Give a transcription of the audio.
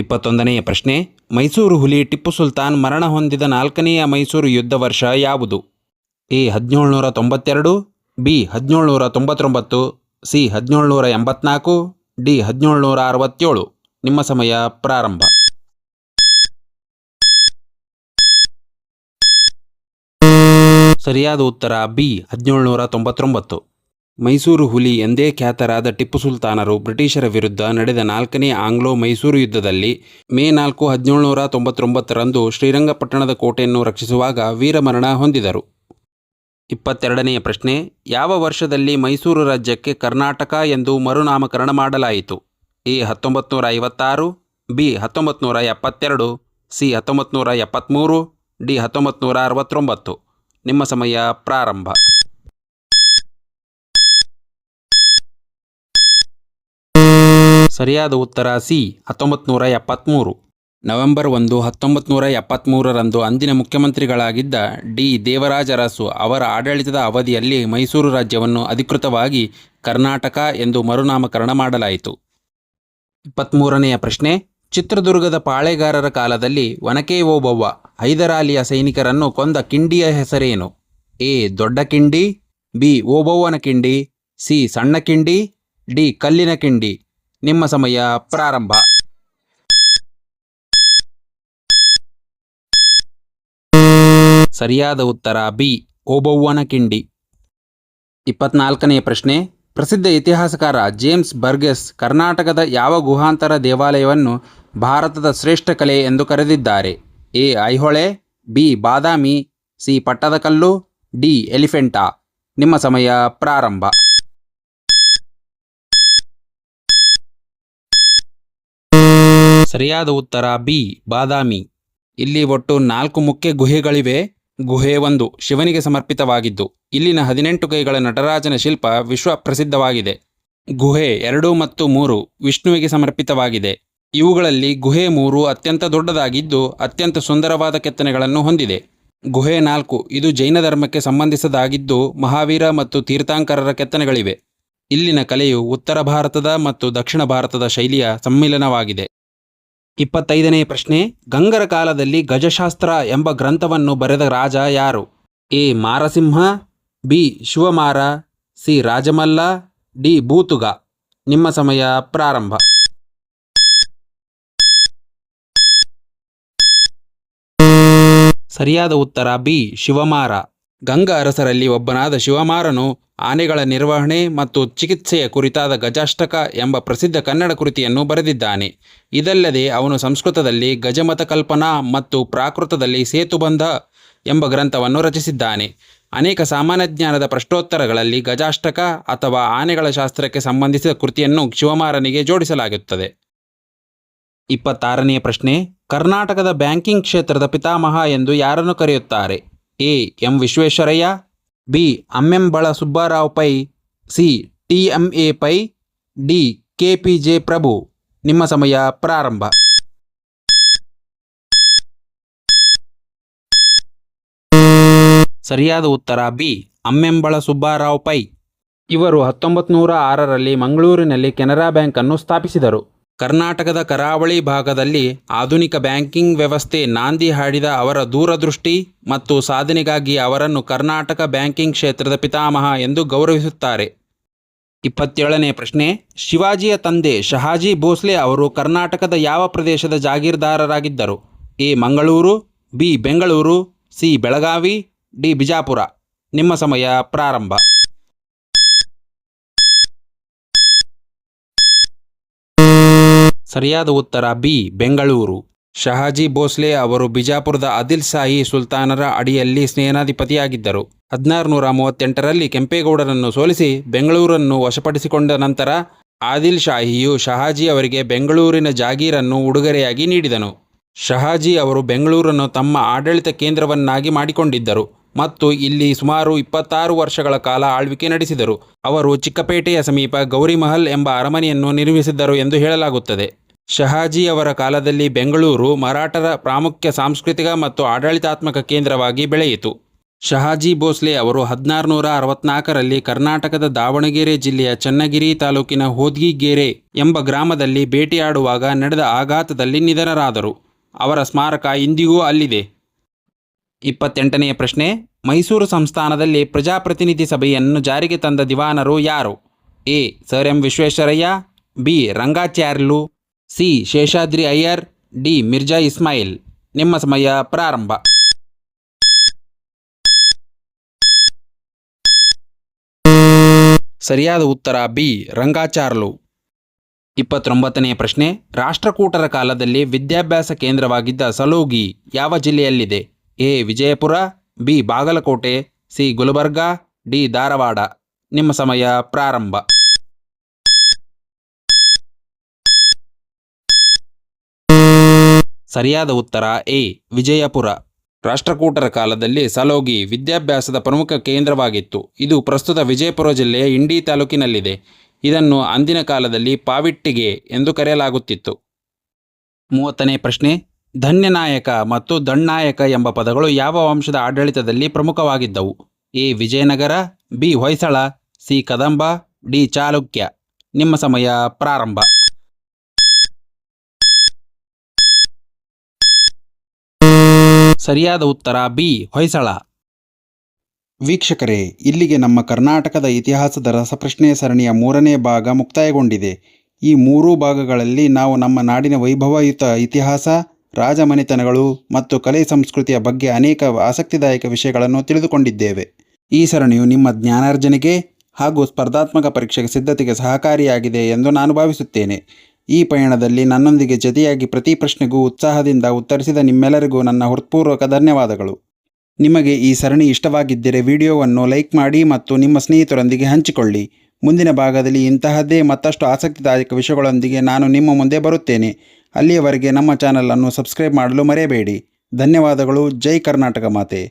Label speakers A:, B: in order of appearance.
A: 21ನೆಯ ಪ್ರಶ್ನೆ, ಮೈಸೂರು ಹುಲಿ ಟಿಪ್ಪು ಸುಲ್ತಾನ್ ಮರಣ ಹೊಂದಿದ 4ನೆಯ ಮೈಸೂರು ಯುದ್ಧ ವರ್ಷ ಯಾವುದು? A 1792, B 1799, C 1784, D 1767. ನಿಮ್ಮ ಸಮಯ ಪ್ರಾರಂಭ. ಸರಿಯಾದ ಉತ್ತರ ಬಿ 1799. ಮೈಸೂರು ಹುಲಿ ಎಂದೇ ಖ್ಯಾತರಾದ ಟಿಪ್ಪು ಸುಲ್ತಾನರು ಬ್ರಿಟಿಷರ ವಿರುದ್ಧ ನಡೆದ 4ನೇ ಆಂಗ್ಲೋ ಮೈಸೂರು ಯುದ್ಧದಲ್ಲಿ ಮೇ 4, 1799ರಂದು ಶ್ರೀರಂಗಪಟ್ಟಣದ ಕೋಟೆಯನ್ನು ರಕ್ಷಿಸುವಾಗ ವೀರಮರಣ ಹೊಂದಿದರು. 22ನೆಯ ಪ್ರಶ್ನೆ, ಯಾವ ವರ್ಷದಲ್ಲಿ ಮೈಸೂರು ರಾಜ್ಯಕ್ಕೆ ಕರ್ನಾಟಕ ಎಂದು ಮರುನಾಮಕರಣ ಮಾಡಲಾಯಿತು? A 1956, B 1972, C 1973, D 1969. ನಿಮ್ಮ ಸಮಯ ಪ್ರಾರಂಭ. ಸರಿಯಾದ ಉತ್ತರ ಸಿ 1973. ನವೆಂಬರ್ 1, 1973ರಂದು ಅಂದಿನ ಮುಖ್ಯಮಂತ್ರಿಗಳಾಗಿದ್ದ ಡಿ ದೇವರಾಜ ಅರಸು ಅವರ ಆಡಳಿತದ ಅವಧಿಯಲ್ಲಿ ಮೈಸೂರು ರಾಜ್ಯವನ್ನು ಅಧಿಕೃತವಾಗಿ ಕರ್ನಾಟಕ ಎಂದು ಮರುನಾಮಕರಣ ಮಾಡಲಾಯಿತು. 23ನೆಯ ಪ್ರಶ್ನೆ, ಚಿತ್ರದುರ್ಗದ ಪಾಳೆಗಾರರ ಕಾಲದಲ್ಲಿ ಒನಕೆ ಓಬವ್ವ ಹೈದರಾಲಿಯ ಸೈನಿಕರನ್ನು ಕೊಂದ ಕಿಂಡಿಯ ಹೆಸರೇನು? ಎ ದೊಡ್ಡ ಕಿಂಡಿ, ಬಿ ಓಬವ್ವನ ಕಿಂಡಿ, ಸಿ ಸಣ್ಣ ಕಿಂಡಿ, ಡಿ ಕಲ್ಲಿನ ಕಿಂಡಿ. ನಿಮ್ಮ ಸಮಯ ಪ್ರಾರಂಭ. ಸರಿಯಾದ ಉತ್ತರ ಬಿ ಓಬವ್ವನ ಕಿಂಡಿ. 24ನೆಯ ಪ್ರಶ್ನೆ, ಪ್ರಸಿದ್ಧ ಇತಿಹಾಸಕಾರ ಜೇಮ್ಸ್ ಬರ್ಗೆಸ್ ಕರ್ನಾಟಕದ ಯಾವ ಗುಹಾಂತರ ದೇವಾಲಯವನ್ನು ಭಾರತದ ಶ್ರೇಷ್ಠ ಕಲೆ ಎಂದು ಕರೆದಿದ್ದಾರೆ? A Aihole, B Badami, C Pattadakal, D Elephanta. ನಿಮ್ಮ ಸಮಯ ಪ್ರಾರಂಭ. ಸರಿಯಾದ ಉತ್ತರ ಬಿ ಬಾದಾಮಿ. ಇಲ್ಲಿ ಒಟ್ಟು 4 ಮುಖ್ಯ ಗುಹೆಗಳಿವೆ. ಗುಹೆ 1 ಶಿವನಿಗೆ ಸಮರ್ಪಿತವಾಗಿದ್ದು ಇಲ್ಲಿನ 18 ಕೈಗಳ ನಟರಾಜನ ಶಿಲ್ಪ ವಿಶ್ವ ಪ್ರಸಿದ್ಧವಾಗಿದೆ. ಗುಹೆ 2 ಮತ್ತು 3 ವಿಷ್ಣುವಿಗೆ ಸಮರ್ಪಿತವಾಗಿದೆ. ಇವುಗಳಲ್ಲಿ ಗುಹೆ 3 ಅತ್ಯಂತ ದೊಡ್ಡದಾಗಿದ್ದು ಅತ್ಯಂತ ಸುಂದರವಾದ ಕೆತ್ತನೆಗಳನ್ನು ಹೊಂದಿದೆ. ಗುಹೆ 4 ಇದು ಜೈನ ಧರ್ಮಕ್ಕೆ ಸಂಬಂಧಿಸಿದಾಗಿದ್ದು ಮಹಾವೀರ ಮತ್ತು ತೀರ್ಥಂಕರರ ಕೆತ್ತನೆಗಳಿವೆ. ಇಲ್ಲಿನ ಕಲೆಯು ಉತ್ತರ ಭಾರತದ ಮತ್ತು ದಕ್ಷಿಣ ಭಾರತದ ಶೈಲಿಯ ಸಮ್ಮಿಲನವಾಗಿದೆ. 25ನೇ ಪ್ರಶ್ನೆ, ಗಂಗರ ಕಾಲದಲ್ಲಿ ಗಜಶಾಸ್ತ್ರ ಎಂಬ ಗ್ರಂಥವನ್ನು ಬರೆದ ರಾಜ ಯಾರು? A Marasimha, B Shivamara, C Rajamalla, D Bhutuga. ನಿಮ್ಮ ಸಮಯ ಪ್ರಾರಂಭ. ಸರಿಯಾದ ಉತ್ತರ ಬಿ ಶಿವಮಾರ. ಗಂಗ ಅರಸರಲ್ಲಿ ಒಬ್ಬನಾದ ಶಿವಮಾರನು ಆನೆಗಳ ನಿರ್ವಹಣೆ ಮತ್ತು ಚಿಕಿತ್ಸೆಯ ಕುರಿತಾದ ಗಜಾಷ್ಟಕ ಎಂಬ ಪ್ರಸಿದ್ಧ ಕನ್ನಡ ಕೃತಿಯನ್ನು ಬರೆದಿದ್ದಾನೆ. ಇದಲ್ಲದೆ ಅವನು ಸಂಸ್ಕೃತದಲ್ಲಿ ಗಜಮತ ಕಲ್ಪನಾ ಮತ್ತು ಪ್ರಾಕೃತದಲ್ಲಿ ಸೇತುಬಂಧ ಎಂಬ ಗ್ರಂಥವನ್ನು ರಚಿಸಿದ್ದಾನೆ. ಅನೇಕ ಸಾಮಾನ್ಯ ಜ್ಞಾನದ ಪ್ರಶ್ನೋತ್ತರಗಳಲ್ಲಿ ಗಜಾಷ್ಟಕ ಅಥವಾ ಆನೆಗಳ ಶಾಸ್ತ್ರಕ್ಕೆ ಸಂಬಂಧಿಸಿದ ಕೃತಿಯನ್ನು ಶಿವಮಾರನಿಗೆ ಜೋಡಿಸಲಾಗುತ್ತದೆ. 26ನೇ ಪ್ರಶ್ನೆ, ಕರ್ನಾಟಕದ ಬ್ಯಾಂಕಿಂಗ್ ಕ್ಷೇತ್ರದ ಪಿತಾಮಹ ಎಂದು ಯಾರನ್ನು ಕರೆಯುತ್ತಾರೆ? A M Visvesvaraya, B Ammembal Subbarao Pai, C TMA Pai, D KPJ Prabhu. ನಿಮ್ಮ ಸಮಯ ಪ್ರಾರಂಭ. ಸರಿಯಾದ ಉತ್ತರ ಬಿ ಅಮ್ಮೆಂಬಳ ಸುಬ್ಬರಾವ್ ಪೈ. ಇವರು 1906ರಲ್ಲಿ ಮಂಗಳೂರಿನಲ್ಲಿ ಕೆನರಾ ಬ್ಯಾಂಕ್ ಅನ್ನು ಸ್ಥಾಪಿಸಿದರು. ಕರ್ನಾಟಕದ ಕರಾವಳಿ ಭಾಗದಲ್ಲಿ ಆಧುನಿಕ ಬ್ಯಾಂಕಿಂಗ್ ವ್ಯವಸ್ಥೆ ನಾಂದಿ ಹಾಡಿದ ಅವರ ದೂರದೃಷ್ಟಿ ಮತ್ತು ಸಾಧನೆಗಾಗಿ ಅವರನ್ನು ಕರ್ನಾಟಕ ಬ್ಯಾಂಕಿಂಗ್ ಕ್ಷೇತ್ರದ ಪಿತಾಮಹ ಎಂದು ಗೌರವಿಸುತ್ತಾರೆ. 27ನೇ ಪ್ರಶ್ನೆ, ಶಿವಾಜಿಯ ತಂದೆ ಶಹಾಜಿ ಭೋಸ್ಲೆ ಅವರು ಕರ್ನಾಟಕದ ಯಾವ ಪ್ರದೇಶದ ಜಾಗೀರ್ದಾರರಾಗಿದ್ದರು? A Mangaluru, B Bengaluru, C Belagavi, D Bijapur. ನಿಮ್ಮ ಸಮಯ ಪ್ರಾರಂಭ. ಸರಿಯಾದ ಉತ್ತರ ಬಿ ಬೆಂಗಳೂರು. ಶಹಾಜಿ ಭೋಸ್ಲೆ ಅವರು ಬಿಜಾಪುರದ ಆದಿಲ್ ಶಾಹಿ ಸುಲ್ತಾನರ ಅಡಿಯಲ್ಲಿ ಸೇನಾಧಿಪತಿಯಾಗಿದ್ದರು. 1638ರಲ್ಲಿ ಕೆಂಪೇಗೌಡರನ್ನು ಸೋಲಿಸಿ ಬೆಂಗಳೂರನ್ನು ವಶಪಡಿಸಿಕೊಂಡ ನಂತರ ಆದಿಲ್ ಶಾಹಿಯು ಶಹಾಜಿ ಅವರಿಗೆ ಬೆಂಗಳೂರಿನ ಜಾಗೀರನ್ನು ಉಡುಗೊರೆಯಾಗಿ ನೀಡಿದನು. ಶಹಾಜಿ ಅವರು ಬೆಂಗಳೂರನ್ನು ತಮ್ಮ ಆಡಳಿತ ಕೇಂದ್ರವನ್ನಾಗಿ ಮಾಡಿಕೊಂಡಿದ್ದರು ಮತ್ತು ಇಲ್ಲಿ ಸುಮಾರು 26 ವರ್ಷಗಳ ಕಾಲ ಆಳ್ವಿಕೆ ನಡೆಸಿದರು. ಅವರು ಚಿಕ್ಕಪೇಟೆಯ ಸಮೀಪ ಗೌರಿಮಹಲ್ ಎಂಬ ಅರಮನೆಯನ್ನು ನಿರ್ಮಿಸಿದ್ದರು ಎಂದು ಹೇಳಲಾಗುತ್ತದೆ. ಶಹಾಜಿ ಅವರ ಕಾಲದಲ್ಲಿ ಬೆಂಗಳೂರು ಮರಾಠರ ಪ್ರಾಮುಖ್ಯ ಸಾಂಸ್ಕೃತಿಕ ಮತ್ತು ಆಡಳಿತಾತ್ಮಕ ಕೇಂದ್ರವಾಗಿ ಬೆಳೆಯಿತು. ಶಹಾಜಿ ಭೋಸ್ಲೆ ಅವರು 1664ರಲ್ಲಿ ಕರ್ನಾಟಕದ ದಾವಣಗೆರೆ ಜಿಲ್ಲೆಯ ಚನ್ನಗಿರಿ ತಾಲೂಕಿನ ಹೋದ್ಗಿಗೆರೆ ಎಂಬ ಗ್ರಾಮದಲ್ಲಿ ಬೇಟೆಯಾಡುವಾಗ ನಡೆದ ಆಘಾತದಲ್ಲಿ ನಿಧನರಾದರು. ಅವರ ಸ್ಮಾರಕ ಇಂದಿಗೂ ಅಲ್ಲಿದೆ. 28ನೇ ಪ್ರಶ್ನೆ. ಮೈಸೂರು ಸಂಸ್ಥಾನದಲ್ಲಿ ಪ್ರಜಾಪ್ರತಿನಿಧಿ ಸಭೆಯನ್ನು ಜಾರಿಗೆ ತಂದ ದಿವಾನರು ಯಾರು? A. Sir M Visvesvaraya, B. Rangacharyulu, C. Seshadri Iyer, D. Mirza Ismail. ನಿಮ್ಮ ಸಮಯ ಪ್ರಾರಂಭ. ಸರಿಯಾದ ಉತ್ತರ ಬಿ. ರಂಗಾಚಾರ್ಯುಲು. 29ನೇ ಪ್ರಶ್ನೆ. ರಾಷ್ಟ್ರಕೂಟರ ಕಾಲದಲ್ಲಿ ವಿದ್ಯಾಭ್ಯಾಸ ಕೇಂದ್ರವಾಗಿದ್ದ ಸಲೋಗಿ ಯಾವ ಜಿಲ್ಲೆಯಲ್ಲಿದೆ? A. Vijayapura, B. Bagalkot, C. Gulbarga, D. Dharwad. ನಿಮ್ಮ ಸಮಯ ಪ್ರಾರಂಭ. ಸರಿಯಾದ ಉತ್ತರ ಎ. ವಿಜಯಪುರ. ರಾಷ್ಟ್ರಕೂಟರ ಕಾಲದಲ್ಲಿ ಸಲೋಗಿ ವಿದ್ಯಾಭ್ಯಾಸದ ಪ್ರಮುಖ ಕೇಂದ್ರವಾಗಿತ್ತು. ಇದು ಪ್ರಸ್ತುತ ವಿಜಯಪುರ ಜಿಲ್ಲೆಯ ಇಂಡಿ ತಾಲೂಕಿನಲ್ಲಿದೆ. ಇದನ್ನು ಅಂದಿನ ಕಾಲದಲ್ಲಿ ಪಾವಿಟ್ಟಿಗೆ ಎಂದು ಕರೆಯಲಾಗುತ್ತಿತ್ತು. 30ನೇ ಪ್ರಶ್ನೆ. ಧನ್ಯನಾಯಕ ಮತ್ತು ದಂಡನಾಯಕ ಎಂಬ ಪದಗಳು ಯಾವ ವಂಶದ ಆಡಳಿತದಲ್ಲಿ ಪ್ರಮುಖವಾಗಿದ್ದವು? A. Vijayanagara, B. Hoysala, C. Kadamba, D. Chalukya. ನಿಮ್ಮ ಸಮಯ ಪ್ರಾರಂಭ. ಸರಿಯಾದ ಉತ್ತರ ಬಿ. ಹೊಯ್ಸಳ. ವೀಕ್ಷಕರೇ, ಇಲ್ಲಿಗೆ ನಮ್ಮ ಕರ್ನಾಟಕದ ಇತಿಹಾಸದ ರಸಪ್ರಶ್ನೆ ಸರಣಿಯ 3ನೇ ಭಾಗ ಮುಕ್ತಾಯಗೊಂಡಿದೆ. ಈ 3 ಭಾಗಗಳಲ್ಲಿ ನಾವು ನಮ್ಮ ನಾಡಿನ ವೈಭವಯುತ ಇತಿಹಾಸ, ರಾಜಮನೆತನಗಳು ಮತ್ತು ಕಲೆ ಸಂಸ್ಕೃತಿಯ ಬಗ್ಗೆ ಅನೇಕ ಆಸಕ್ತಿದಾಯಕ ವಿಷಯಗಳನ್ನು ತಿಳಿದುಕೊಂಡಿದ್ದೇವೆ. ಈ ಸರಣಿಯು ನಿಮ್ಮ ಜ್ಞಾನಾರ್ಜನೆಗೆ ಹಾಗೂ ಸ್ಪರ್ಧಾತ್ಮಕ ಪರೀಕ್ಷೆಗೆ ಸಿದ್ಧತೆಗೆ ಸಹಕಾರಿಯಾಗಿದೆ ಎಂದು ನಾನು ಭಾವಿಸುತ್ತೇನೆ. ಈ ಪಯಣದಲ್ಲಿ ನನ್ನೊಂದಿಗೆ ಜತೆಯಾಗಿ ಪ್ರತಿ ಪ್ರಶ್ನೆಗೂ ಉತ್ಸಾಹದಿಂದ ಉತ್ತರಿಸಿದ ನಿಮ್ಮೆಲ್ಲರಿಗೂ ನನ್ನ ಹೃತ್ಪೂರ್ವಕ ಧನ್ಯವಾದಗಳು. ನಿಮಗೆ ಈ ಸರಣಿ ಇಷ್ಟವಾಗಿದ್ದರೆ ವಿಡಿಯೋವನ್ನು ಲೈಕ್ ಮಾಡಿ ಮತ್ತು ನಿಮ್ಮ ಸ್ನೇಹಿತರೊಂದಿಗೆ ಹಂಚಿಕೊಳ್ಳಿ. ಮುಂದಿನ ಭಾಗದಲ್ಲಿ ಇಂತಹದ್ದೇ ಮತ್ತಷ್ಟು ಆಸಕ್ತಿದಾಯಕ ವಿಷಯಗಳೊಂದಿಗೆ ನಾನು ನಿಮ್ಮ ಮುಂದೆ ಬರುತ್ತೇನೆ. ಅಲ್ಲಿಯವರೆಗೆ ನಮ್ಮ ಚಾನಲನ್ನು ಸಬ್ಸ್ಕ್ರೈಬ್ ಮಾಡಲು ಮರೆಯಬೇಡಿ. ಧನ್ಯವಾದಗಳು. ಜೈ ಕರ್ನಾಟಕ ಮಾತೆ.